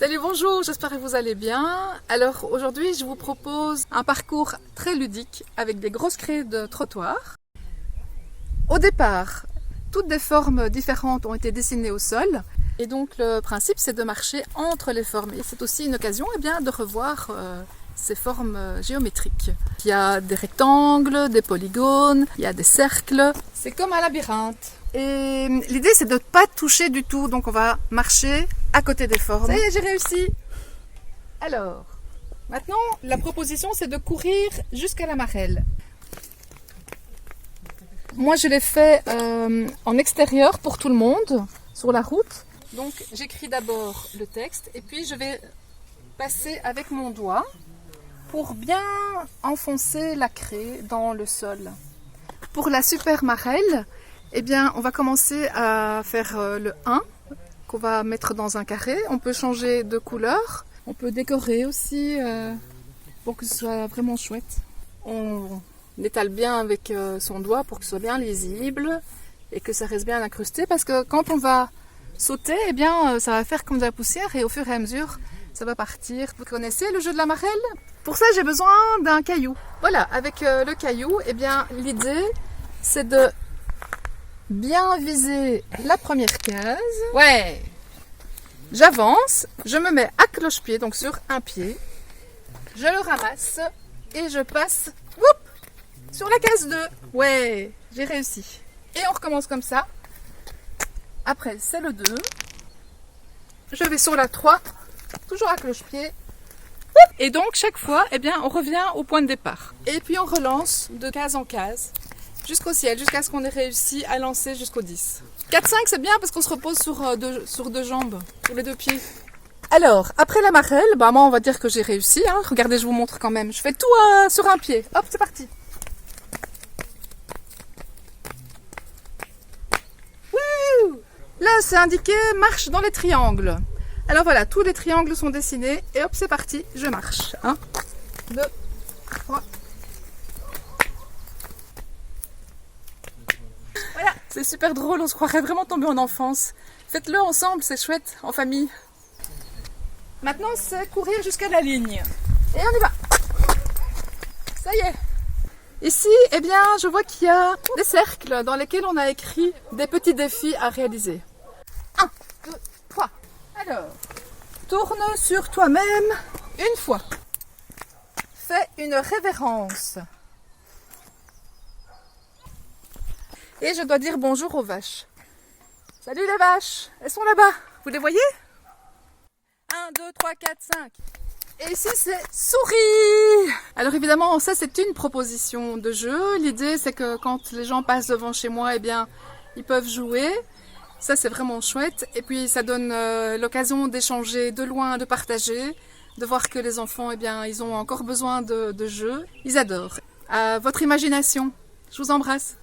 Salut, bonjour, j'espère que vous allez bien. Alors aujourd'hui, je vous propose un parcours très ludique avec des grosses craies de trottoir. Au départ, toutes des formes différentes ont été dessinées au sol. Et donc le principe, c'est de marcher entre les formes. Et c'est aussi une occasion de revoir ces formes géométriques. Il y a des rectangles, des polygones, il y a des cercles. C'est comme un labyrinthe. Et l'idée, c'est de ne pas toucher du tout. Donc on va marcher à côté des formes. Ça y est, j'ai réussi. Alors, maintenant, la proposition, c'est de courir jusqu'à la marelle. Moi, je l'ai fait en extérieur pour tout le monde, sur la route. Donc, j'écris d'abord le texte et puis je vais passer avec mon doigt pour bien enfoncer la craie dans le sol. Pour la super marelle, on va commencer à faire le 1 qu'on va mettre dans un carré. On peut changer de couleur. On peut décorer aussi pour que ce soit vraiment chouette. On étale bien avec son doigt pour que ce soit bien lisible et que ça reste bien incrusté parce que quand on va sauter, ça va faire comme de la poussière et au fur et à mesure, ça va partir. Vous connaissez le jeu de la marelle? Pour ça, j'ai besoin d'un caillou. Voilà, avec le caillou, l'idée, c'est de bien viser la première case. Ouais. J'avance, je me mets à cloche-pied, donc sur un pied. Je le ramasse et je passe sur la case 2. Ouais, j'ai réussi. Et on recommence comme ça. Après, c'est le 2. Je vais sur la 3, toujours à cloche-pied. Et donc, chaque fois, on revient au point de départ. Et puis, on relance de case en case jusqu'au ciel, jusqu'à ce qu'on ait réussi à lancer jusqu'au 10. 4-5, c'est bien parce qu'on se repose sur deux jambes, sur les deux pieds. Alors, après la marelle, moi, on va dire que j'ai réussi. Regardez, je vous montre quand même. Je fais tout sur un pied. Hop, c'est parti. Wouh! Là, c'est indiqué marche dans les triangles. Alors voilà, tous les triangles sont dessinés. Et hop, c'est parti, je marche. 1, 2, 3. Voilà, c'est super drôle, on se croirait vraiment tomber en enfance. Faites-le ensemble, c'est chouette, en famille. Maintenant, c'est courir jusqu'à la ligne. Et on y va. Ça y est. Ici, je vois qu'il y a des cercles dans lesquels on a écrit des petits défis à réaliser. 1, 2, 3. Alors, tourne sur toi-même une fois. Fais une révérence. Et je dois dire bonjour aux vaches. Salut les vaches, elles sont là-bas, vous les voyez? 1, 2, 3, 4, 5. Et ici c'est souris. Alors évidemment, ça c'est une proposition de jeu. L'idée c'est que quand les gens passent devant chez moi, ils peuvent jouer. Ça c'est vraiment chouette. Et puis ça donne l'occasion d'échanger de loin, de partager, de voir que les enfants, ils ont encore besoin de jeux. Ils adorent. À votre imagination. Je vous embrasse.